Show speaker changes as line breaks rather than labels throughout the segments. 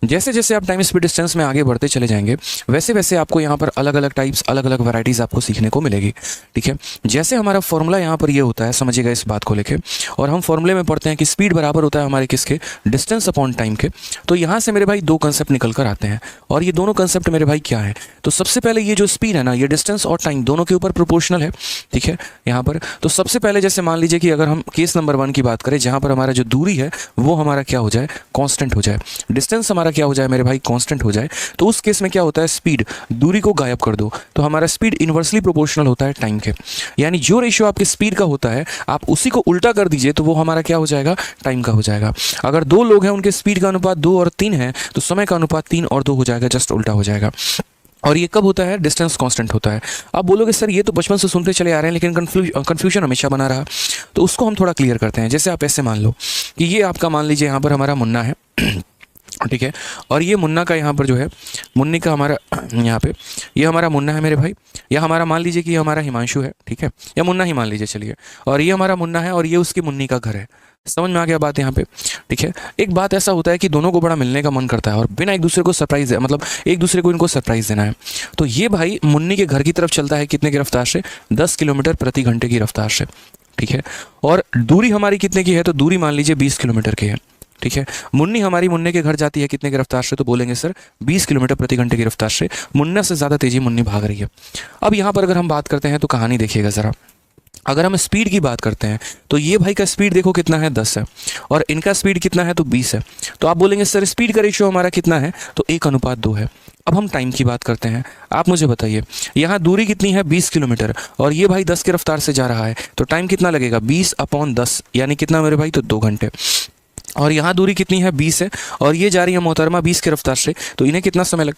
जैसे जैसे आप टाइम स्पीड डिस्टेंस में आगे बढ़ते चले जाएंगे वैसे वैसे आपको यहाँ पर अलग अलग टाइप्स, अलग अलग वैरायटीज़ आपको सीखने को मिलेगी। ठीक है, जैसे हमारा फॉर्मूला यहाँ पर ये होता है, समझिएगा इस बात को लेके, और हम फॉर्मूले में पढ़ते हैं कि स्पीड बराबर होता है हमारे किसके, डिस्टेंस अपॉन टाइम के। तो यहाँ से मेरे भाई दो कंसेप्ट निकल कर आते हैं, और ये दोनों कंसेप्ट मेरे भाई क्या है, तो सबसे पहले ये जो स्पीड है ना, ये डिस्टेंस और टाइम दोनों के ऊपर प्रोपोर्शनल है। ठीक है, यहाँ पर तो सबसे पहले जैसे मान लीजिए कि अगर हम केस नंबर 1 की बात करें, जहाँ पर हमारा जो दूरी है वो हमारा क्या हो जाए, कांस्टेंट हो जाए, डिस्टेंस हमारा क्या हो जाए मेरे भाई, कांस्टेंट हो जाए, तो उस केस में क्या होता है, स्पीड, दूरी को गायब कर दो तो हमारा स्पीड इन्वर्सली प्रोपोर्शनल होता है टाइम के। यानी जो रेशियो आपके स्पीड का होता है आप उसी को उल्टा कर दीजिए तो वो हमारा क्या हो जाएगा, टाइम का हो जाएगा। अगर दो लोग हैं उनके स्पीड का अनुपात 2 और 3 है तो समय का अनुपात 3 और 2 हो जाएगा, जस्ट उल्टा हो जाएगा। और ये कब होता है, डिस्टेंस कांस्टेंट होता है। आप बोलोगे सर ये तो बचपन से सुनते चले आ रहे हैं लेकिन कन्फ्यूजन हमेशा बना रहा, तो उसको हम थोड़ा क्लियर करते हैं। जैसे आप ऐसे मान लो कि ये आपका, मान लीजिए यहाँ पर हमारा मुन्ना है ठीक है, और ये मुन्ना का यहाँ पर जो है, मुन्नी का हमारा यहाँ पे, ये हमारा मुन्ना है मेरे भाई, या हमारा मान लीजिए कि ये हमारा हिमांशु है, ठीक है, या मुन्ना ही मान लीजिए चलिए, और ये हमारा मुन्ना है और ये उसकी मुन्नी का घर है। समझ में आ गया बात यहाँ पे। ठीक है, एक बात ऐसा होता है कि दोनों को बड़ा मिलने का मन करता है और बिना एक दूसरे को सरप्राइज, मतलब एक दूसरे को इनको सरप्राइज देना है। तो ये भाई मुन्नी के घर की तरफ चलता है कितने की रफ्तार से, 10 किलोमीटर प्रति घंटे की रफ्तार से। ठीक है, और दूरी हमारी कितने की है, तो दूरी मान लीजिए 20 किलोमीटर की है। ठीक है, मुन्नी हमारी मुन्ने के घर जाती है कितने की रफ्तार से, तो बोलेंगे सर 20 किलोमीटर प्रति घंटे की रफ्तार से। मुन्ना से ज़्यादा तेजी मुन्नी भाग रही है। अब यहाँ पर अगर हम बात करते हैं तो कहानी देखिएगा ज़रा, अगर हम स्पीड की बात करते हैं तो ये भाई का स्पीड देखो कितना है, 10 है, और इनका स्पीड कितना है, तो 20 है। तो आप बोलेंगे सर स्पीड का रेशियो हमारा कितना है, तो 1:2 है। अब हम टाइम की बात करते हैं, आप मुझे बताइए यहाँ दूरी कितनी है, 20 किलोमीटर, और ये भाई 10 की रफ्तार से जा रहा है, तो टाइम कितना लगेगा, 20/10, यानी कितना मेरे भाई, तो 2 घंटे। और यहाँ दूरी कितनी है, 20 है, और ये जा रही है मोहतरमा 20 की रफ्तार से, तो इन्हें कितना समय लग,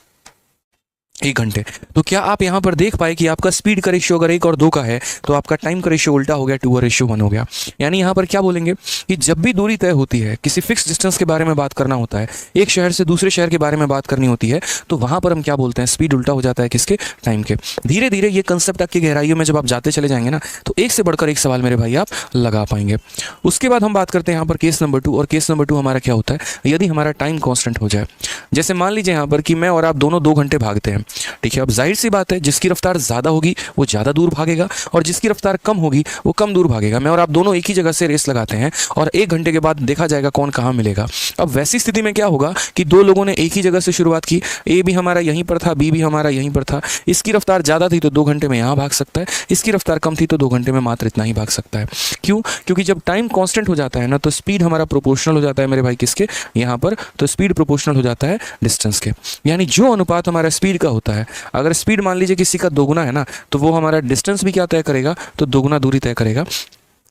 1 घंटे। तो क्या आप यहाँ पर देख पाए कि आपका स्पीड का रेशियो अगर 1 और 2 का है तो आपका टाइम का रेशियो उल्टा हो गया, 2:1 हो गया। यानी यहाँ पर क्या बोलेंगे कि जब भी दूरी तय होती है, किसी फिक्स डिस्टेंस के बारे में बात करना होता है, एक शहर से दूसरे शहर के बारे में बात करनी होती है, तो वहाँ पर हम क्या बोलते हैं, स्पीड उल्टा हो जाता है किसके, टाइम के। धीरे धीरे ये कंसेप्ट आपकी गहराइयों में जब आप जाते चले जाएंगे ना, तो एक से बढ़कर एक सवाल मेरे भाई आप लगा पाएंगे। उसके बाद हम बात करते हैं यहाँ पर केस नंबर 2, और केस नंबर 2 हमारा क्या होता है, यदि हमारा टाइम कॉन्स्टेंट हो जाए। जैसे मान लीजिए यहाँ पर कि मैं और आप दोनों 2 घंटे भागते हैं। ठीक है, अब जाहिर सी बात है जिसकी रफ्तार ज़्यादा होगी वो ज़्यादा दूर भागेगा, और जिसकी रफ्तार कम होगी वो कम दूर भागेगा। मैं और आप दोनों एक ही जगह से रेस लगाते हैं और 1 घंटे के बाद देखा जाएगा कौन कहाँ मिलेगा। अब वैसी स्थिति में क्या होगा कि 2 लोगों ने एक ही जगह से शुरुआत की, ए भी हमारा यहीं पर था, बी भी हमारा यहीं पर था। इसकी रफ्तार ज़्यादा थी तो 2 घंटे में यहाँ भाग सकता है, इसकी रफ्तार कम थी तो 2 घंटे में मात्र इतना ही भाग सकता है। क्यों? क्योंकि जब टाइम कॉन्स्टेंट हो जाता है ना, तो स्पीड हमारा प्रोपोर्शनल हो जाता है मेरे भाई किसके, यहाँ पर, तो स्पीड प्रोपोर्शनल हो जाता है डिस्टेंस के। यानी जो अनुपात हमारा स्पीड का होता है, अगर स्पीड मान लीजिए किसी का दोगुना है ना, तो वो हमारा डिस्टेंस भी क्या तय करेगा, तो दोगुना दूरी तय करेगा।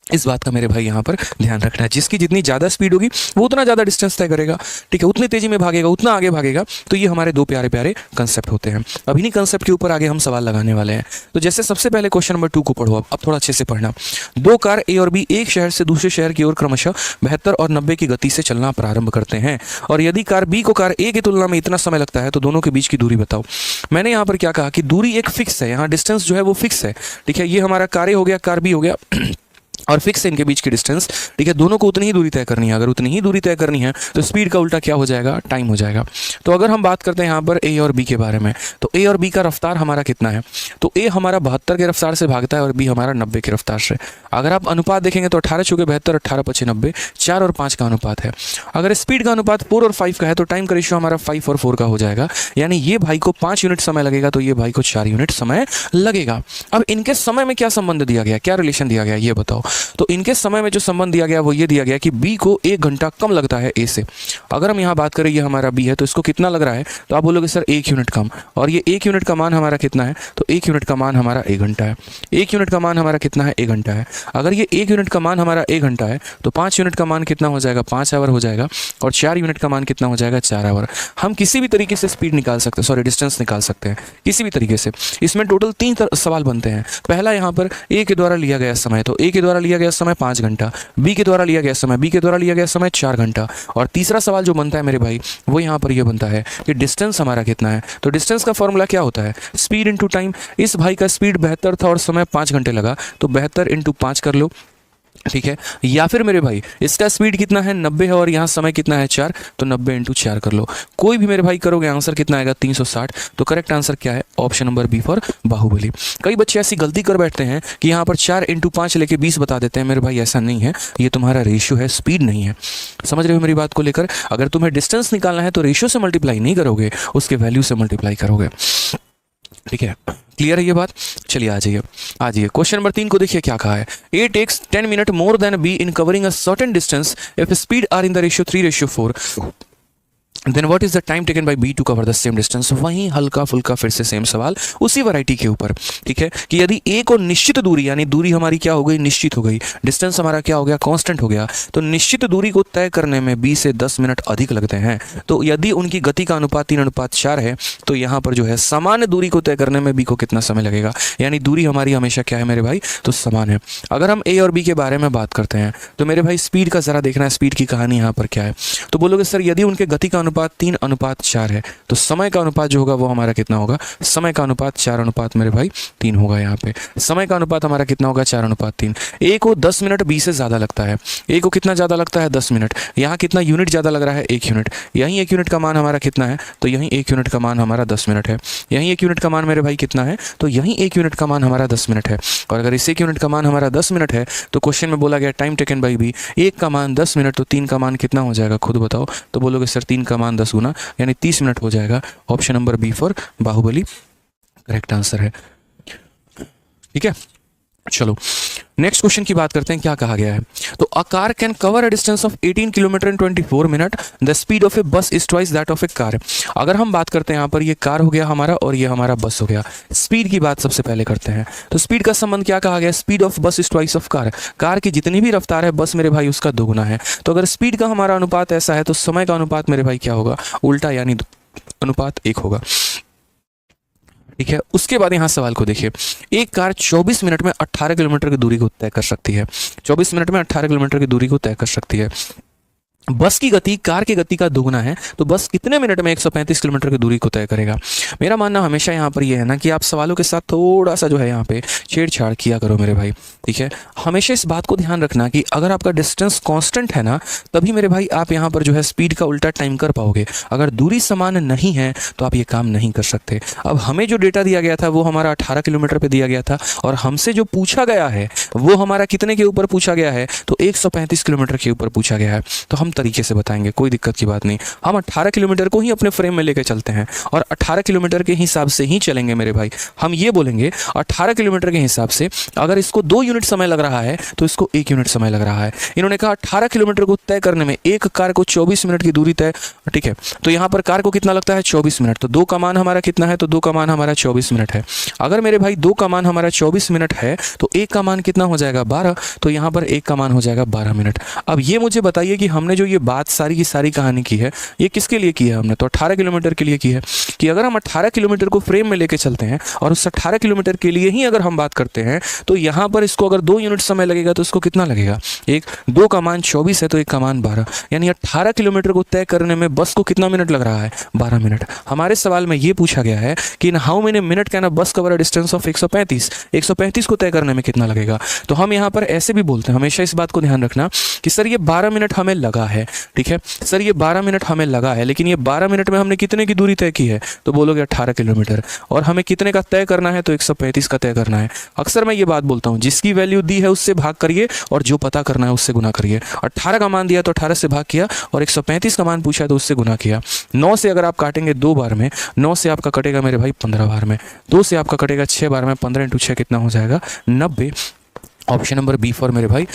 इस बात का मेरे भाई यहाँ पर ध्यान रखना है। जिसकी जितनी ज़्यादा स्पीड होगी वो उतना ज़्यादा डिस्टेंस तय करेगा। ठीक है, उतनी तेज़ी में भागेगा, उतना आगे भागेगा। तो ये हमारे 2 प्यारे प्यारे कंसेप्ट होते हैं। अब इन्हीं कंसेप्ट के ऊपर आगे हम सवाल लगाने वाले हैं। तो जैसे सबसे पहले क्वेश्चन नंबर 2 को पढ़ो, अब थोड़ा अच्छे से पढ़ना। 2 कार ए और बी एक शहर से दूसरे शहर की ओर क्रमशः 72 और 90 की गति से चलना प्रारंभ करते हैं, और यदि कार बी को कार ए की तुलना में इतना समय लगता है तो दोनों के बीच की दूरी बताओ। मैंने यहाँ पर क्या कहा कि दूरी एक फिक्स है, यहाँ डिस्टेंस जो है वो फिक्स है। ठीक है, ये हमारा कार ए हो गया, कार बी हो गया, और फिक्स है इनके बीच की डिस्टेंस। ठीक है, दोनों को उतनी ही दूरी तय करनी है। अगर उतनी ही दूरी तय करनी है तो स्पीड का उल्टा क्या हो जाएगा, टाइम हो जाएगा। तो अगर हम बात करते हैं यहाँ पर ए और बी के बारे में, तो ए और बी का रफ्तार हमारा कितना है, तो ए हमारा 72 के रफ्तार से भागता है और बी हमारा 90 के रफ्तार से। अगर आप अनुपात देखेंगे तो 18 चौके 72, 18 पचे 90, 4 और 5 का अनुपात है। अगर स्पीड का अनुपात 4 और 5 का है तो टाइम का रेशियो हमारा 5 और 4 का हो जाएगा। यानी ये भाई को 5 यूनिट समय लगेगा तो ये भाई को 4 यूनिट समय लगेगा। अब इनके समय में क्या संबंध दिया गया, क्या रिलेशन दिया गया, ये बताओ। तो इनके समय में जो संबंध दिया गया वो ये दिया गया कि बी को 1 घंटा कम लगता है ए से। अगर हम यहाँ बात करें ये हमारा बी है तो इसको कितना लग रहा है, तो आप बोलोगे सर 1 यूनिट कम, और ये 1 यूनिट का मान हमारा कितना है, तो 1 यूनिट का मान हमारा 1 घंटा है। 1 यूनिट का मान हमारा कितना है, 1 घंटा है। अगर ये 1 यूनिट का मान हमारा 1 घंटा है तो 5 यूनिट का मान कितना हो जाएगा, 5 आवर हो जाएगा, और 4 यूनिट का मान कितना हो जाएगा, 4 आवर। हम किसी भी तरीके से स्पीड निकाल सकते हैं, सॉरी डिस्टेंस निकाल सकते हैं किसी भी तरीके से। इसमें टोटल 3 सवाल बनते हैं। पहला यहाँ पर ए के द्वारा लिया गया समय, तो ए के द्वारा लिया गया समय 5 घंटा, बी के द्वारा लिया गया समय, बी के द्वारा लिया गया समय 4 घंटा, और तीसरा सवाल जो बनता है मेरे भाई वो यहाँ पर ये बनता है कि डिस्टेंस हमारा कितना है। तो डिस्टेंस का फॉर्मूला क्या होता है, स्पीड इंटू टाइम। इस भाई का स्पीड 72 था और समय 5 घंटे लगा, तो 72 इंटू 5 कर लो, ठीक है। या फिर मेरे भाई इसका स्पीड कितना है 90 है और यहाँ समय कितना है 4, तो 90 इंटू 4 कर लो। कोई भी मेरे भाई करोगे आंसर कितना आएगा 360। तो करेक्ट आंसर क्या है? Option number B for Baahubali. कई बच्चे ऐसी गलती कर बैठते हैं कि यहाँ पर 4 इंटू 5 लेके 20 बता देते हैं। मेरे भाई ऐसा नहीं है, ये तुम्हारा रेशियो है, स्पीड नहीं है। समझ रहे हो मेरी बात को लेकर? अगर तुम्हें डिस्टेंस निकालना है तो रेशियो से मल्टीप्लाई नहीं करोगे, उसके वैल्यू से मल्टीप्लाई करोगे। ठीक है, क्लियर है ये बात? चलिए आ जाइए क्वेश्चन नंबर 3 को देखिए क्या कहा है। A takes 10 minute more than B in covering a certain distance if speed are in the ratio 3:4, then what is the time taken by B to cover the same distance. वहीं हल्का फुल्का फिर से सेम सवाल उसी variety के ऊपर। ठीक है, कि यदि ए को निश्चित दूरी, यानी दूरी हमारी क्या हो गई, निश्चित हो गई, डिस्टेंस हमारा क्या हो गया, कांस्टेंट हो गया, तो निश्चित दूरी को तय करने में बी से 10 मिनट अधिक लगते हैं। तो यदि उनकी गति का अनुपात 3:4 है तो यहाँ पर जो है सामान्य दूरी को तय करने में बी को कितना समय लगेगा, यानी दूरी हमारी हमेशा क्या है मेरे भाई, तो समान है। अगर हम ए और बी के बारे में बात करते हैं तो मेरे भाई स्पीड का जरा देखना है, स्पीड की कहानी यहाँ पर क्या है। तो बोलोगे सर यदि उनके गति का अनुपात 3:4 है तो समय का अनुपात जो होगा वो हमारा कितना होगा, समय का अनुपात 4 मेरे भाई 3 होगा। यहाँ पे समय का अनुपात हमारा कितना होगा, 4:3। ए को 10 मिनट बी से ज़्यादा लगता है। ए को कितना ज़्यादा लगता है, 10 मिनट। यहाँ कितना यूनिट ज़्यादा लग रहा है, 1 यूनिट। यहीं 1 यूनिट का मान हमारा कितना है, तो यहीं 1 यूनिट का मान हमारा 10 मिनट है। यहीं 1 यूनिट का मान मेरे भाई कितना है, तो यहीं 1 यूनिट का मान हमारा 10 मिनट है। और अगर इस 1 यूनिट का मान हमारा 10 मिनट है तो क्वेश्चन में बोला गया टाइम टेकन बाई बी, 1 का मान 10 मिनट, तो 3 का मान कितना हो जाएगा, खुद बताओ। तो बोलोगे सर 3 का मान 10 गुना यानी 30 मिनट हो जाएगा। Option number B for Baahubali correct answer है। ठीक है, चलो नेक्स्ट क्वेश्चन की बात करते हैं, क्या कहा गया है। तो a car can cover a distance of 18 kilometre in 24 minute, the speed of a bus is twice that of a car. अगर हम बात करते हैं यहाँ पर, ये कार हो गया हमारा और ये हमारा बस हो गया। स्पीड की बात सबसे पहले करते हैं। तो स्पीड का संबंध क्या कहा गया, स्पीड ऑफ बस is twice of car. Car की जितनी भी रफ्तार है बस मेरे भाई उसका दोगुना है। तो अगर स्पीड का हमारा अनुपात ऐसा है तो समय का अनुपात मेरे भाई क्या होगा, उल्टा, यानी अनुपात 1 होगा। ठीक है, उसके बाद यहाँ सवाल को देखिए। एक कार 24 मिनट में 18 किलोमीटर की दूरी को तय कर सकती है। 24 मिनट में 18 किलोमीटर की दूरी को तय कर सकती है। बस की गति कार की गति का दोगुना है, तो बस कितने मिनट में 135 किलोमीटर की दूरी को तय करेगा। मेरा मानना हमेशा यहाँ पर यह है ना कि आप सवालों के साथ थोड़ा सा जो है यहाँ पे छेड़छाड़ किया करो मेरे भाई। ठीक है, हमेशा इस बात को ध्यान रखना कि अगर आपका डिस्टेंस कांस्टेंट है ना, तभी मेरे भाई आप यहाँ पर जो है स्पीड का उल्टा टाइम कर पाओगे। अगर दूरी समान नहीं है तो आप ये काम नहीं कर सकते। अब हमें जो डेटा दिया गया था वो हमारा 18 किलोमीटर पर दिया गया था, और हमसे जो पूछा गया है वो हमारा कितने के ऊपर पूछा गया है, तो 135 किलोमीटर के ऊपर पूछा गया है। तो हम तरीके से बताएंगे, कोई दिक्कत की बात नहीं। हम 18 किलोमीटर को ही अपने फ्रेम में लेकर चलते हैं और 18 किलोमीटर के हिसाब से ही चलेंगे मेरे भाई। हम ये बोलेंगे 18 किलोमीटर के हिसाब से अगर इसको 2 यूनिट समय लग रहा है तो इसको 1 यूनिट समय लग रहा है। इन्होंने कहा 18 किलोमीटर को तय करने में एक कार को 24 मिनट की दूरी तय। ठीक है, तो यहाँ पर कार को कितना लगता है, 24 मिनट। तो 2 का मान हमारा कितना है, तो 2 का मान हमारा 24 मिनट है। अगर मेरे भाई 2 का मान हमारा 24 मिनट है तो 1 का मान कितना हो जाएगा, 12। तो यहाँ पर 1 का मान हो जाएगा 12 मिनट। अब ये मुझे बताइए कि हमने जो ये बात सारी की सारी कहानी की है ये किसके लिए की है हमने, तो 18 किलोमीटर के लिए की है। कि अगर हम 18 किलोमीटर को फ्रेम में लेके चलते हैं और उस 18 किलोमीटर के लिए ही अगर हम बात करते हैं तो यहाँ पर इसको अगर 2 यूनिट समय लगेगा तो इसको कितना लगेगा, 2 का मान 24 है तो 1 का मान 12, यानी 18 किलोमीटर को तय करने में बस को कितना मिनट लग रहा है, 12 मिनट। हमारे सवाल में ये पूछा गया है कि in how many minute can अ बस कवर अ डिस्टेंस ऑफ 135 को तय करने में कितना लगेगा। तो हम यहाँ पर ऐसे भी बोलते हैं, हमेशा इस बात को ध्यान रखना कि सर ये 12 मिनट हमें लगा है। ठीक है सर, ये 12 मिनट हमें लगा है, लेकिन ये 12 मिनट में हमने कितने की दूरी तय की है, तो बोलोगे 18 किलोमीटर। और हमें कितने का तय करना है, तो 135 का तय करना है। अक्सर मैं ये बात बोलता हूँ, जिसकी वैल्यू दी है उससे भाग करिए और जो पता करना है उससे गुना करिए। 18 का मान दिया तो 18 से भाग किया और 135 का मान पूछा तो उससे गुना किया। 9 से अगर आप काटेंगे 2 बार में, 9 से आपका कटेगा मेरे भाई 15 बार में, 2 से आपका कटेगा 6 बार में, 15 × 6 कितना हो जाएगा, 90। ऑप्शन नंबर बी फॉर मेरे भाई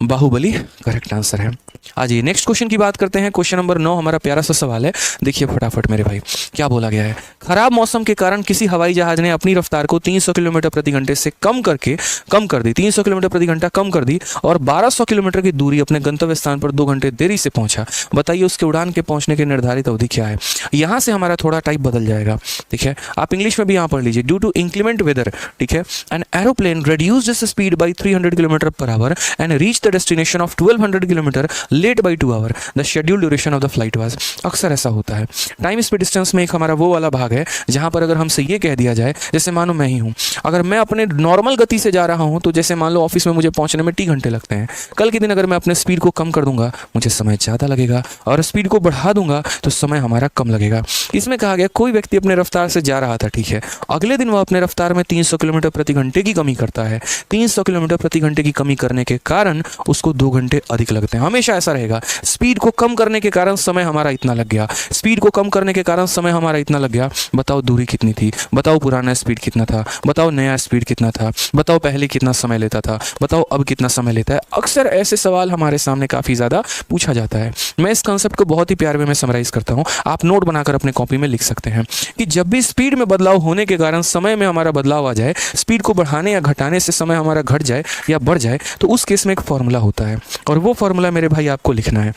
बाहुबली करेक्ट आंसर है। आज ये नेक्स्ट क्वेश्चन की बात करते हैं। क्वेश्चन नंबर 9 हमारा प्यारा सा सवाल है, देखिए फटाफट मेरे भाई क्या बोला गया है। खराब मौसम के कारण किसी हवाई जहाज ने अपनी रफ्तार को 300 किलोमीटर प्रति घंटे से कम कर दी 300 किलोमीटर प्रति घंटा कम कर दी और 1200 किलोमीटर की दूरी अपने गंतव्य स्थान पर 2 घंटे देरी से पहुंचा। बताइए उसके उड़ान के पहुंचने की निर्धारित अवधि क्या है। यहाँ से हमारा थोड़ा टाइप बदल जाएगा। ठीक है, आप इंग्लिश में भी यहाँ पढ़ लीजिए। ड्यू टू इंक्लीमेंट वेदर, ठीक है, an aeroplane reduced its speed by 300 kilometre per hour and reach the destination of 1200 kilometre late by 2 hour, the schedule duration of the flight was. अक्सर ऐसा होता है। टाइम स्पीड डिस्टेंस में एक हमारा वो वाला भाग है जहाँ पर अगर हमसे ये कह दिया जाए, जैसे मानो मैं ही हूँ, अगर मैं अपने नॉर्मल गति से जा रहा हूँ तो जैसे मान लो ऑफिस में मुझे पहुँचने में 3 घंटे लगते हैं, कल के दिन अगर मैं अपने स्पीड को कम कर दूंगा मुझे समय ज़्यादा लगेगा, और स्पीड को बढ़ा दूंगा तो समय हमारा कम लगेगा। इसमें कहा गया कोई व्यक्ति अपने रफ्तार से जा रहा था, ठीक है, अगले दिन वह अपने रफ्तार में 300 किलोमीटर प्रति घंटे की कमी करता है। 300 किलोमीटर प्रति घंटे की कमी करने के कारण उसको 2 घंटे अधिक लगते हैं। हमेशा ऐसा रहेगा। स्पीड को कम करने के कारण समय हमारा इतना लग गया, स्पीड को कम करने के कारण समय हमारा इतना लग गया। बताओ दूरी कितनी थी, बताओ पुराना स्पीड कितना था, बताओ नया स्पीड कितना था, बताओ पहले कितना समय लेता था, बताओ अब कितना समय लेता है। अक्सर ऐसे सवाल हमारे सामने काफ़ी ज़्यादा पूछा जाता है। मैं इस कंसेप्ट को बहुत ही प्यार में समराइज करता हूँ, आप नोट बनाकर अपने कॉपी में लिख सकते हैं कि जब भी स्पीड में बदलाव होने के कारण समय में हमारा बदलाव आ जाए, स्पीड को बढ़ाने या घटाने से समय हमारा घट जाए या बढ़ जाए, तो उस केस में एक फॉर्मूला होता है, और वो फॉर्मूला मेरे भाई आपको लिखना है।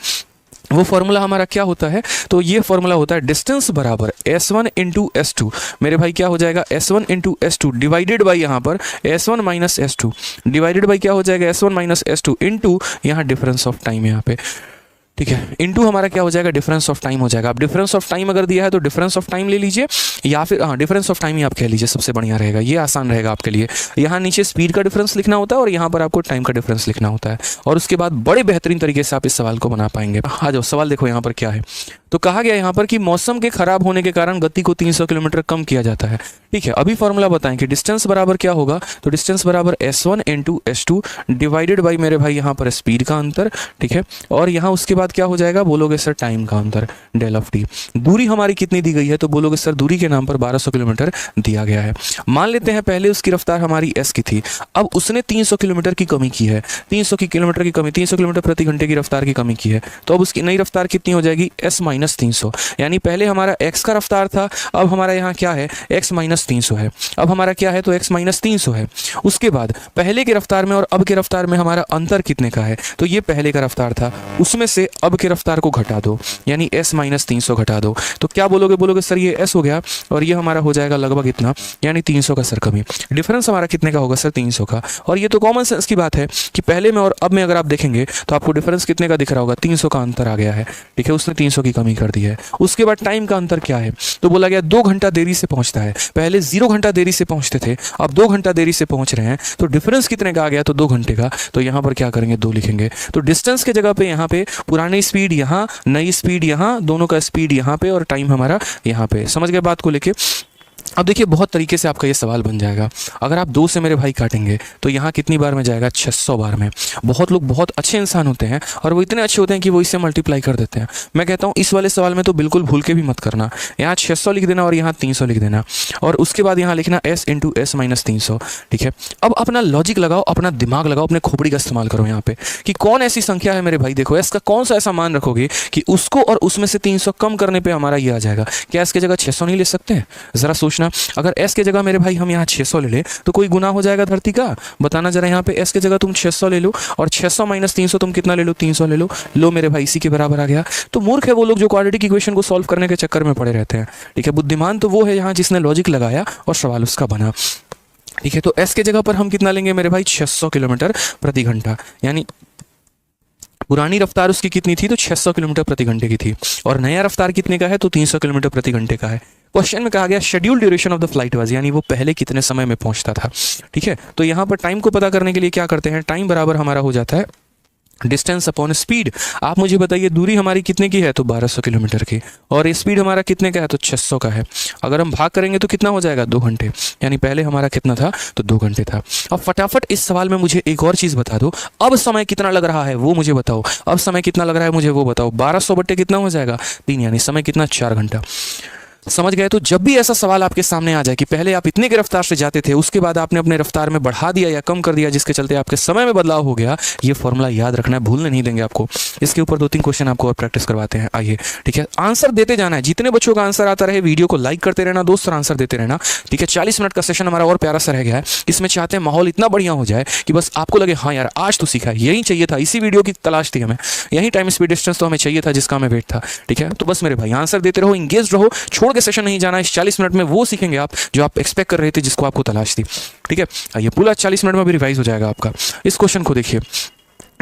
वो फॉर्मूला हमारा क्या होता है, तो ये फॉर्मूला होता है डिस्टेंस बराबर S1 इंटू S2। मेरे भाई क्या हो जाएगा, S1 into S2 divided by यहाँ पर S1 minus S2 divided by क्या हो जाएगा, S1 माइनस S2 इंटू यहाँ डिफरेंस ऑफ टाइम यहाँ पे, ठीक है, इनटू हमारा क्या हो जाएगा, डिफरेंस ऑफ टाइम हो जाएगा। अब डिफरेंस ऑफ टाइम अगर दिया है तो डिफरेंस ऑफ टाइम ले लीजिए, या फिर हाँ डिफरेंस ऑफ टाइम ही आप कह लीजिए, सबसे बढ़िया रहेगा, ये आसान रहेगा आपके लिए। यहाँ नीचे स्पीड का डिफरेंस लिखना होता है और यहाँ पर आपको टाइम का डिफरेंस लिखना होता है, और उसके बाद बड़े बेहतरीन तरीके से आप इस सवाल को बना पाएंगे। हाँ जो सवाल देखो यहाँ पर क्या है, तो कहा गया यहाँ पर कि मौसम के खराब होने के कारण गति को 300 किलोमीटर कम किया जाता है, ठीक है। अभी फॉर्मूला बताएं कि डिस्टेंस बराबर क्या होगा, तो डिस्टेंस बराबर S1 into S2 divided by मेरे भाई यहाँ पर स्पीड का अंतर, ठीक है, और यहाँ उसके बाद क्या हो जाएगा, बोलोगे सर टाइम का अंतर, डेल ऑफ टी। दूरी हमारी कितनी दी गई है, तो बोलोगे सर दूरी के नाम पर 1200 किलोमीटर दिया गया है। मान लेते हैं पहले उसकी रफ्तार हमारी S की थी, अब उसने 300 किलोमीटर की कमी की है, 300 किलोमीटर की कमी, 300 किलोमीटर प्रति घंटे की रफ्तार की कमी की है, तो अब उसकी नई रफ्तार कितनी हो जाएगी, S माइनस 300। यानी पहले हमारा x का रफ्तार था, अब हमारा यहाँ क्या है, x माइनस 300 है। अब हमारा क्या है, तो x माइनस 300 है। उसके बाद पहले के रफ्तार में और अब के रफ्तार में हमारा अंतर कितने का है, तो ये पहले का रफ्तार था, उसमें से अब के रफ्तार को घटा दो, यानी s माइनस 300 घटा दो, तो क्या बोलोगे, बोलोगे सर ये s हो गया और ये हमारा हो जाएगा लगभग इतना, यानी 300 का सर कमी। डिफरेंस हमारा कितने का होगा सर, 300 का। और ये तो कॉमन सेंस की बात है कि पहले में और अब में अगर आप देखेंगे तो आपको डिफरेंस कितने का दिख रहा होगा, 300 का अंतर आ गया है, ठीक है, उसने 300 की कमी कर दी है। उसके बाद टाइम का अंतर क्या है, तो बोला गया 2 घंटा देरी से पहुंचता है, पहले 0 घंटा देरी से पहुंचते थे, अब 2 घंटा देरी से पहुंच रहे हैं, तो डिफरेंस कितने का आ गया, तो 2 घंटे का। तो यहाँ पर क्या करेंगे, 2 लिखेंगे, तो डिस्टेंस के जगह पे यहाँ पे पुरानी स्पीड यहाँ, नई स्पीड यहाँ, दोनों का स्पीड यहाँ पे और टाइम हमारा यहाँ पे। समझ गए बात को लेके। अब देखिए बहुत तरीके से आपका ये सवाल बन जाएगा। अगर आप 2 से मेरे भाई काटेंगे तो यहाँ कितनी बार में जाएगा, 600 बार में। बहुत लोग बहुत अच्छे इंसान होते हैं और वो इतने अच्छे होते हैं कि वो इससे मल्टीप्लाई कर देते हैं। मैं कहता हूँ इस वाले सवाल में तो बिल्कुल भूल के भी मत करना, यहाँ 600 लिख देना और यहाँ 300 लिख देना, और उसके बाद यहाँ लिखना s इंटू एस माइनस 300, ठीक है। अब अपना लॉजिक लगाओ, अपना दिमाग लगाओ, अपने खोपड़ी का इस्तेमाल करो यहाँ पे कि कौन ऐसी संख्या है मेरे भाई, देखो s का कौन सा ऐसा मान रखोगे कि उसको और उसमें से 300 कम करने पर हमारा ये आ जाएगा। क्या s की जगह 600 नहीं ले सकते हैं, ज़रा सोचना। अगर s के जगह मेरे भाई हम यहाँ 600 ले ले तो कोई गुनाह हो जाएगा धरती का, बताना जरा। यहाँ पे s के जगह तुम 600 ले लो और 600 माइनस 300 तुम कितना ले लो, 300 ले लो मेरे भाई, इसी के बराबर आ गया। तो मूर्ख है वो लोग जो क्वाड्रेटिक इक्वेशन को सॉल्व करने के चक्कर में पड़े रहते हैं, ठीक है। बुद्धिमान तो वो है यहाँ जिसने लॉजिक लगाया और सवाल उसका बना, ठीक है। तो s के जगह पर हम कितना लेंगे मेरे भाई, 600 किलोमीटर प्रति घंटा, यानी पुरानी रफ्तार उसकी कितनी थी, तो 600 किलोमीटर प्रति घंटे की थी, और नया रफ्तार कितने का है, तो 300 किलोमीटर प्रति घंटे का है। क्वेश्चन में कहा गया schedule duration of the flight was, यानी वो पहले कितने समय में पहुंचता था, ठीक है। तो यहाँ पर टाइम को पता करने के लिए क्या करते हैं, टाइम बराबर हमारा हो जाता है डिस्टेंस अपॉन स्पीड। आप मुझे बताइए दूरी हमारी कितने की है, तो 1200 किलोमीटर की, और स्पीड हमारा कितने का है, तो 600 का है। अगर हम भाग करेंगे तो कितना हो जाएगा, 2 घंटे, यानी पहले हमारा कितना था, तो 2 घंटे था। अब फटाफट इस सवाल में मुझे एक और चीज़ बता दो, अब समय कितना लग रहा है वो मुझे बताओ, अब समय कितना लग रहा है मुझे वो बताओ। 1200 बट्टे कितना हो जाएगा, 3, यानी समय कितना, 4 घंटा। समझ गए। तो जब भी ऐसा सवाल आपके सामने आ जाए कि पहले आप इतने की रफ्तार से जाते थे, उसके बाद आपने अपने रफ्तार में बढ़ा दिया या कम कर दिया, जिसके चलते आपके समय में बदलाव हो गया, ये फॉर्मूला याद रखना है, भूलने नहीं देंगे आपको। इसके ऊपर 2-3 क्वेश्चन आपको और प्रैक्टिस करवाते हैं, आइए, ठीक है। आंसर देते जाना है, जितने बच्चों का आंसर आता रहे वीडियो को लाइक करते रहना, दोस्त आंसर देते रहना, ठीक है। 40 मिनट का सेशन हमारा और प्यारा सा रह गया है, इसमें चाहते हैं माहौल इतना बढ़िया हो जाए कि बस आपको लगे हाँ यार आज तो सीखा, यही चाहिए था, इसी वीडियो की तलाश थी हमें, यही टाइम स्पीड डिस्टेंस तो हमें चाहिए था जिसका हमें वेट था, ठीक है। तो बस मेरे भाई आंसर देते रहो, इंगेज रहो, छोड़ के सेशन नहीं जाना। 40 मिनट में वो सीखेंगे आप जो आप एक्सपेक्ट कर रहे थे, जिसको आपको तलाश थी, ठीक है। ये पूरा 40 मिनट में भी रिवाइज हो जाएगा आपका। इस क्वेश्चन को देखिए,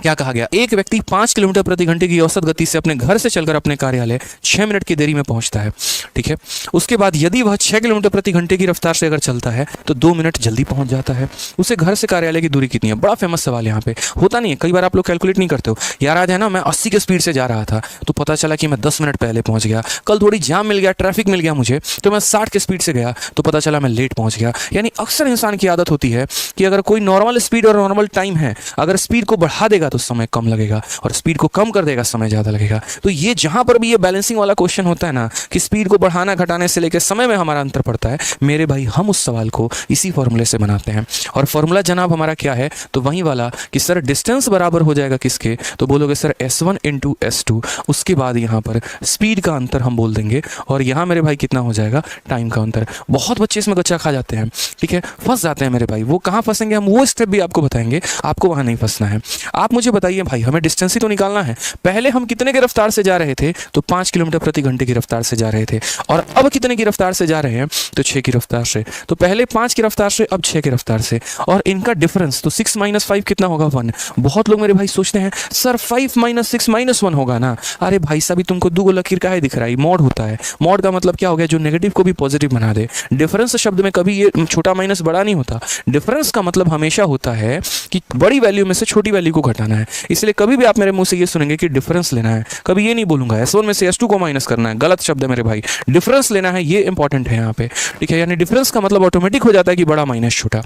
क्या कहा गया, एक व्यक्ति 5 किलोमीटर प्रति घंटे की औसत गति से अपने घर से चलकर अपने कार्यालय 6 मिनट की देरी में पहुंचता है। ठीक है, उसके बाद यदि वह 6 किलोमीटर प्रति घंटे की रफ्तार से अगर चलता है तो 2 मिनट जल्दी पहुंच जाता है। उसे घर से कार्यालय की दूरी कितनी है? बड़ा फेमस सवाल यहाँ पे होता नहीं है, कई बार आप लोग कैलकुलेट नहीं करते हो। यार आज है ना, मैं 80 के स्पीड से जा रहा था तो पता चला कि मैं 10 मिनट पहले पहुंच गया। कल थोड़ी जाम मिल गया, ट्रैफिक मिल गया मुझे, तो मैं 60 के स्पीड से गया तो पता चला मैं लेट पहुंच गया। यानी अक्सर इंसान की आदत होती है कि अगर कोई नॉर्मल स्पीड और नॉर्मल टाइम है, अगर स्पीड को बढ़ा देगा तो समय कम लगेगा और स्पीड को कम कर देगा समय ज़्यादा लगेगा। तो ये जहां पर भी ये बैलेंसिंग वाला क्वेश्चन होता है ना कि स्पीड को बढ़ाना घटाने से लेकर समय में हमारा अंतर पड़ता है, मेरे भाई हम उस सवाल को इसी फॉर्मूले से बनाते हैं। और फॉर्मूला जनाब हमारा क्या है, तो वही वाला कि सर डिस्टेंस बराबर हो जाएगा किसके, तो बोलोगे सर S1 इंटू S2, उसके बाद यहाँ पर स्पीड का अंतर हम बोल देंगे और यहाँ मेरे भाई कितना हो जाएगा, टाइम का अंतर। बहुत बच्चे इसमें गच्चा खा जाते हैं, ठीक है, फंस जाते हैं मेरे भाई। वो कहाँ फंसेंगे, हम वो स्टेप भी आपको बताएंगे, आपको वहाँ नहीं फंसना है। आप मुझे बताइए भाई, हमें डिस्टेंस ही तो निकालना है। पहले हम कितने की रफ्तार से जा रहे थे, तो 5 किलोमीटर प्रति घंटे की रफ्तार से जा रहे थे, और अब कितने की रफ्तार से जा रहे हैं, तो 6 की रफ्तार से। तो पहले 5 की रफ्तार से, अब 6 की रफ्तार से, और इनका डिफरेंस तो 6 - 5 कितना होगा, 1। बहुत लोग मेरे भाई सोचते हैं सर 5 - 6 - 1 होगा ना। अरे भाई साहब, तुमको दो लकीर का है दिख रहा है, मॉड होता है। मॉड का मतलब क्या हो गया, जो नेगेटिव को भी पॉजिटिव बना दे। डिफरेंस शब्द में कभी ये छोटा माइनस बड़ा नहीं होता। डिफरेंस का मतलब हमेशा होता है कि बड़ी वैल्यू में से छोटी वैल्यू को घटाना है। इसलिए कभी भी आप मेरे मुंह से ये सुनेंगे कि डिफरेंस लेना है, कभी ये नहीं बोलूंगा S1 में से S2 को माइनस करना है, गलत शब्द है मेरे भाई। डिफरेंस लेना है, ये इंपॉर्टेंट है यहाँ पे, ठीक है। यानी डिफरेंस का मतलब ऑटोमेटिक हो जाता है कि बड़ा माइनस छोटा।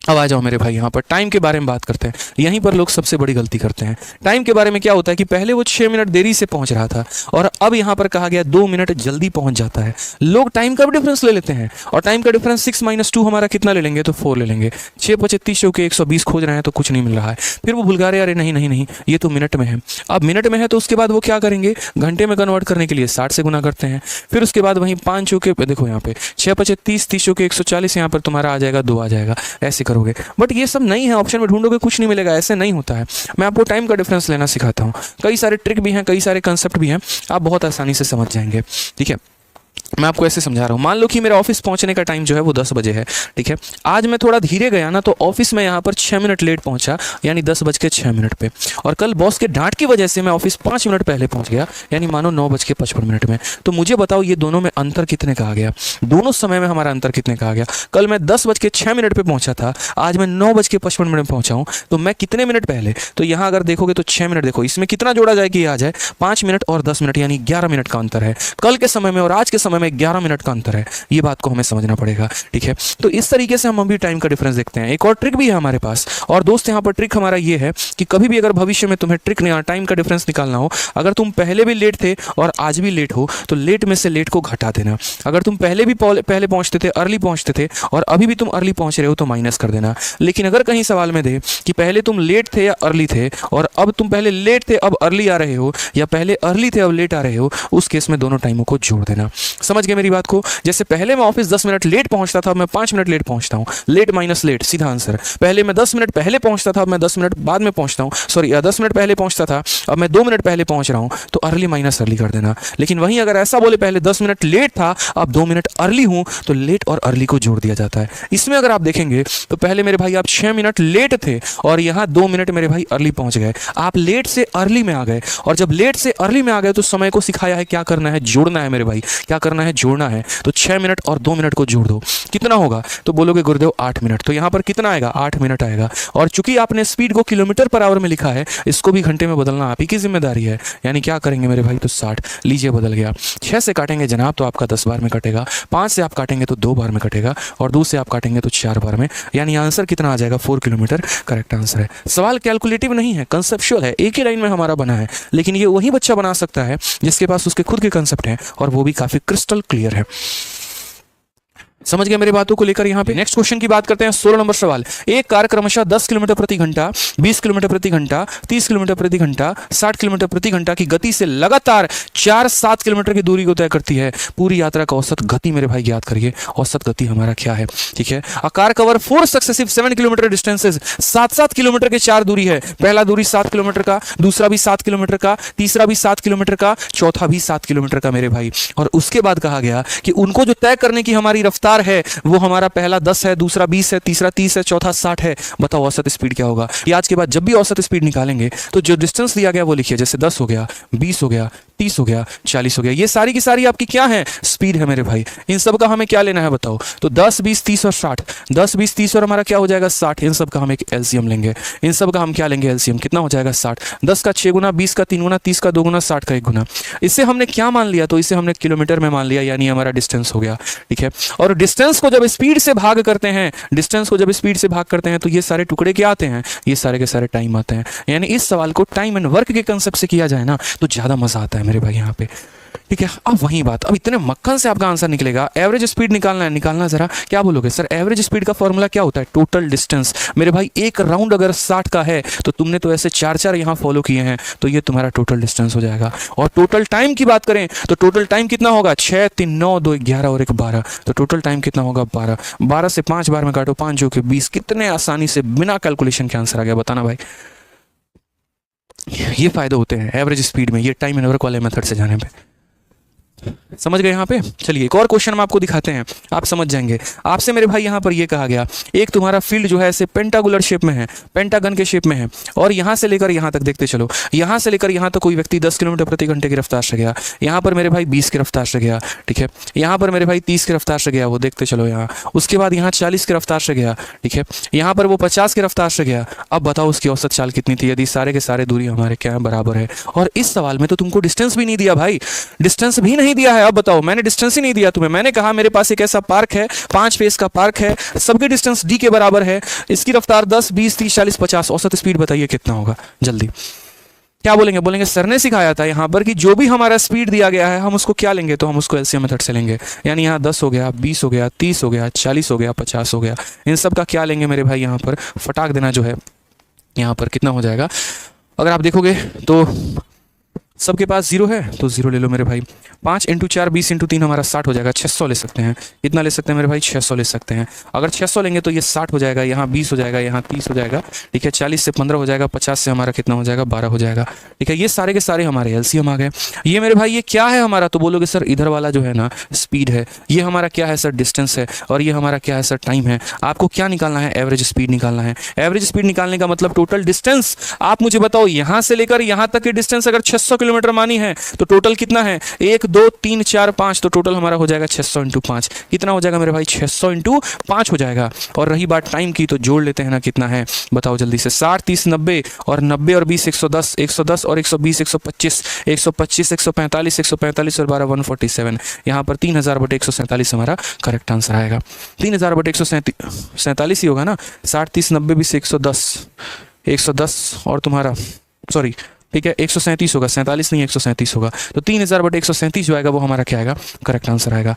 अब आ जाओ मेरे भाई, यहाँ पर टाइम के बारे में बात करते हैं। यहीं पर लोग सबसे बड़ी गलती करते हैं। टाइम के बारे में क्या होता है कि पहले वो 6 मिनट देरी से पहुंच रहा था और अब यहाँ पर कहा गया 2 मिनट जल्दी पहुंच जाता है। लोग टाइम का भी डिफरेंस ले लेते हैं और टाइम का डिफरेंस 6 - 2 हमारा कितना ले लेंगे, तो 4 ले लेंगे। 6 × 35 के 120 खोज रहे हैं तो कुछ नहीं मिल रहा है। फिर वो भूल गए, अरे नहीं नहीं नहीं, ये तो मिनट में है। अब मिनट में है तो उसके बाद वो क्या करेंगे, घंटे में कन्वर्ट करने के लिए 60 से गुना करते हैं। फिर उसके बाद वहीं 5 चौके, देखो यहाँ पे 6 × 35 30 के 140, यहाँ पर तुम्हारा आ जाएगा 2 आ जाएगा, ऐसे करोगे। बट ये सब नहीं है, ऑप्शन में ढूंढोगे कुछ नहीं मिलेगा, ऐसे नहीं होता है। मैं आपको टाइम का डिफरेंस लेना सिखाता हूँ। कई सारे ट्रिक भी हैं, कई सारे कंसेप्ट भी हैं, आप बहुत आसानी से समझ जाएंगे, ठीक है। मैं आपको ऐसे समझा रहा हूँ। मान लो कि मेरा ऑफिस पहुंचने का टाइम जो है वो 10 बजे है, ठीक है। आज मैं थोड़ा धीरे गया ना, तो ऑफिस में यहाँ पर 6 मिनट लेट पहुंचा, यानी 10:06 पे। और कल बॉस के डांट की वजह से मैं ऑफिस 5 मिनट पहले पहुंच गया, यानी मानो 9:55 में। तो मुझे बताओ ये दोनों में अंतर कितने का आ गया, दोनों समय में हमारा अंतर कितने का आ गया। कल मैं 10:06 पे पहुंचा था, आज मैं 9:55 में पहुंचा हूँ, तो मैं कितने मिनट पहले। तो यहाँ अगर देखोगे तो 6 मिनट, देखो इसमें कितना जोड़ा जाए कि आ जाए 5 मिनट और 10 मिनट, यानी 11 मिनट का अंतर है। कल के समय में और आज के समय में 11 मिनट का अंतर है। ये बात को हमें समझना पड़ेगा, ठीक है। तो इस तरीके से हम अभी टाइम का डिफरेंस देखते हैं। एक और ट्रिक भी है हमारे पास, और दोस्त यहाँ पर ट्रिक हमारा ये है कि कभी भी अगर भविष्य में तुम्हें ट्रिक टाइम का डिफरेंस निकालना हो, अगर तुम पहले भी लेट थे और आज भी लेट हो, तो लेट में से लेट को घटा देना। अगर तुम पहले भी पहले पहुंचते थे, अर्ली पहुंचते थे, और अभी भी तुम अर्ली पहुंच रहे हो, तो माइनस कर देना। लेकिन अगर कहीं सवाल में दे कि पहले तुम लेट थे या अर्ली थे, और अब तुम पहले लेट थे अब अर्ली आ रहे हो, या पहले अर्ली थे अब लेट आ रहे हो, उस केस में दोनों टाइमों को जोड़ देना। समझ गए मेरी बात को। जैसे पहले मैं ऑफिस 10 मिनट लेट पहुंचता था, अब मैं 5 मिनट लेट पहुंचता हूं। लेट माइनस लेट, सीधा आंसर। पहले मैं 10 मिनट पहले पहुंचता था, अब मैं 10 मिनट बाद में पहुंचता हूं। सॉरी, 10 मिनट पहले पहुंचता था, अब मैं 2 मिनट पहले पहुंच रहा हूं, तो अर्ली माइनस अर्ली कर देना। लेकिन वहीं अगर ऐसा बोले पहले 10 मिनट लेट था, अब 2 मिनट अर्ली हूं, तो लेट और अर्ली को जोड़ दिया जाता है। इसमें अगर आप देखेंगे तो पहले मेरे भाई आप 6 मिनट लेट थे और यहां 2 मिनट मेरे भाई अर्ली पहुंच गए। आप लेट से अर्ली में आ गए, और जब लेट से अर्ली में आ गए तो समय को सिखाया है क्या करना है, जोड़ना है मेरे भाई। क्या करना है, जोड़ना है। तो 6 मिनट और 2 मिनट को जोड़ दो, कितना होगा, तो बोलोगे गुरुदेव 8 मिनट। तो यहां पर कितना आएगा, 8 मिनट आएगा। और चूंकि आपने स्पीड को किलोमीटर पर आवर में लिखा है, इसको भी घंटे में बदलना आप ही की जिम्मेदारी है। यानी क्या करेंगे मेरे भाई, तो 60 लीजिए बदल गया। 6 से काटेंगे जनाब तो आपका 10 बार में कटेगा, 5 से आप काटेंगे तो 2 बार में कटेगा, और 2 से आप काटेंगे तो 4 बार में। यानी आंसर कितना आ जाएगा, 4 किलोमीटर करेक्ट आंसर है। सवाल कैलकुलेटिव नहीं है, कंसेप्चुअल है, एक ही लाइन में हमारा बना है। लेकिन ये वही बच्चा बना सकता है जिसके पास उसके खुद के कंसेप्ट हैं, और वो भी काफी क्रिस्टल क्लियर है। समझ गए मेरी बातों को लेकर। यहाँ पे नेक्स्ट क्वेश्चन की बात करते हैं। 16 नंबर सवाल। एक कार क्रमशः 10 किलोमीटर प्रति घंटा, 20 किलोमीटर प्रति घंटा, 30 किलोमीटर प्रति घंटा, 60 किलोमीटर प्रति घंटा की गति से लगातार 4-7 किलोमीटर की दूरी को तय करती है। पूरी यात्रा का औसत गति मेरे भाई याद करिए, औसत गति हमारा क्या है, ठीक है। A car cover 4 successive 7 kilometre distances, 7-7 kilometre के 4 दूरी है। पहला दूरी 7 किलोमीटर का, दूसरा भी 7 किलोमीटर का, तीसरा भी 7 किलोमीटर का, चौथा भी 7 किलोमीटर का मेरे भाई। और उसके बाद कहा गया कि उनको जो तय करने की हमारी रफ्तार बार है वो हमारा पहला 10 है, दूसरा 20 है, तीसरा 30 है, चौथा 60 है। बताओ औसत स्पीड क्या होगा। ये आज के बाद जब भी औसत स्पीड निकालेंगे तो जो डिस्टेंस दिया गया वो लिखिए, जैसे 10 हो गया, 20 हो गया, 30 हो गया, 40 हो गया, ये सारी की सारी आपकी क्या है, स्पीड है मेरे भाई। इन सब का हमें क्या लेना है बताओ। तो 10, 20, 30 और 60, 10, 20, 30 और हमारा क्या हो जाएगा 60। इन सब का हम एक एलसीएम लेंगे। इन सब का हम क्या लेंगे एलसीएम, कितना हो जाएगा 60। 10 का 6 गुना, 20 का 3 गुना, 30 का 2 गुना, 60 का 1 गुना। इससे हमने क्या मान लिया, तो इसे हमने किलोमीटर में मान लिया, यानी हमारा डिस्टेंस हो गया। ठीक है, और डिस्टेंस को जब स्पीड से भाग करते हैं, डिस्टेंस को जब स्पीड से भाग करते हैं तो ये सारे टुकड़े क्या आते हैं, ये सारे के सारे टाइम आते हैं। यानी इस सवाल को टाइम एंड वर्क के कंसेप्ट से किया जाए ना तो ज़्यादा मजा आता है मेरे भाई यहाँ पे। ठीक है, अब वही बात, अब इतने मक्खन से आपका आंसर निकलेगा। एवरेज स्पीड निकालना है, निकालना जरा, क्या बोलोगे सर एवरेज स्पीड का फॉर्मूला क्या होता है, टोटल डिस्टेंस। मेरे भाई एक राउंड अगर 60 का है तो तुमने तो ऐसे 4 यहाँ फॉलो किए हैं, तो ये तुम्हारा टोटल डिस्टेंस हो जाएगा। और टोटल टाइम की बात करें तो टोटल टाइम कितना होगा, 6, 3, 9, 2, 11 और 1, 12। तो टोटल टाइम कितना होगा 12। 12 से 5 बार में काटो, 5 जो कि 20। कितने आसानी से बिना कैलकुलेशन के आंसर आ गया, बताना भाई। ये फायदे होते हैं एवरेज स्पीड में, ये टाइम एंड वर्क वाले मेथड से जाने पे। समझ गए यहाँ पे। चलिए एक और क्वेश्चन हम आपको दिखाते हैं, आप समझ जाएंगे। आपसे मेरे भाई यहाँ पर ये कहा गया, एक तुम्हारा फील्ड जो है ऐसे पेंटागुलर शेप में है, पेंटागन के शेप में है, और यहाँ से लेकर यहाँ तक देखते चलो, यहाँ से लेकर यहाँ तक कोई व्यक्ति 10 किलोमीटर प्रति घंटे की रफ्तार से गया, यहाँ पर मेरे भाई 20 की रफ्तार से गया, ठीक है, यहाँ पर मेरे भाई 30 की रफ्तार से गया, वो देखते चलो यहाँ, उसके बाद यहाँ 40 की रफ्तार से गया, ठीक है, यहाँ पर वो 50 की रफ्तार से गया। अब बताओ उसकी औसत चाल कितनी थी, यदि सारे के सारे दूरी हमारे क्या है, बराबर है। और इस सवाल में तो तुमको डिस्टेंस भी नहीं दिया भाई, डिस्टेंस भी नहीं दिया है। अब बताओ, मैंने डिस्टेंस ही नहीं दिया तुम्हें, मैंने कहा मेरे पास एक ऐसा पार्क है, 5 फेस का पार्क है, सबके डिस्टेंस d के बराबर है, इसकी रफ्तार 10, 20, 30, 40, 50, औसत स्पीड बताइए कितना होगा, जल्दी क्या बोलेंगे। बोलेंगे सर ने सिखाया था यहाँ पर कि जो भी हमारा स्पीड दिया गया है हम उसको क्या लेंगे, तो हम उसको एलसीएम मेथड से लेंगे। यानी यहाँ 10 हो गया, 20 हो गया, 30 हो गया, 40 हो गया, 50 हो गया, इन सब का क्या लेंगे मेरे भाई, यहाँ पर फटाक देना जो है, यहाँ पर कितना हो जाएगा। अगर आप देखोगे तो सबके पास 0 है तो 0 ले लो मेरे भाई। 5 × 4 20 × 3 हमारा 60 हो जाएगा, 600 ले सकते हैं। कितना ले सकते हैं मेरे भाई, 600 ले सकते हैं। अगर 600 लेंगे तो ये 60 हो जाएगा, यहाँ 20 हो जाएगा, यहाँ 30 हो जाएगा, ठीक है, 40 से 15 हो जाएगा, 50 से हमारा कितना हो जाएगा, 12 हो जाएगा, ठीक है। ये सारे के सारे हमारे एलसीएम आ गए। ये मेरे भाई ये क्या है हमारा, तो बोलोगे सर इधर वाला जो है ना स्पीड है, ये हमारा क्या है सर डिस्टेंस है, और ये हमारा क्या है सर टाइम है। आपको क्या निकालना है, एवरेज स्पीड निकालना है। एवरेज स्पीड निकालने का मतलब टोटल डिस्टेंस। आप मुझे बताओ यहाँ से लेकर यहाँ तक की डिस्टेंस अगर 600 किलोमीटर मानी है तो टोटल कितना है, 1, 2, 3, 4, 5, तो टोटल हमारा हो जाएगा 600 × 5। कितना हो जाएगा मेरे भाई, 600 × 5 हो जाएगा। और रही बात टाइम की, तो जोड़ लेते हैं ना, कितना है बताओ जल्दी से, 60, 30, 90, और 90 और 20 110, 110 और 120 125, 125 145, 145 और 12 147। यहाँ पर 3000/147 हमारा करेक्ट आंसर आएगा। 3000/147 ही होगा ना, 60, 30, 90, 20 110 और तुम्हारा सॉरी, ठीक है, 137 होगा, 47 नहीं 137 होगा। तो 3000/137 जो आएगा वो हमारा क्या आएगा, करेक्ट आंसर आएगा।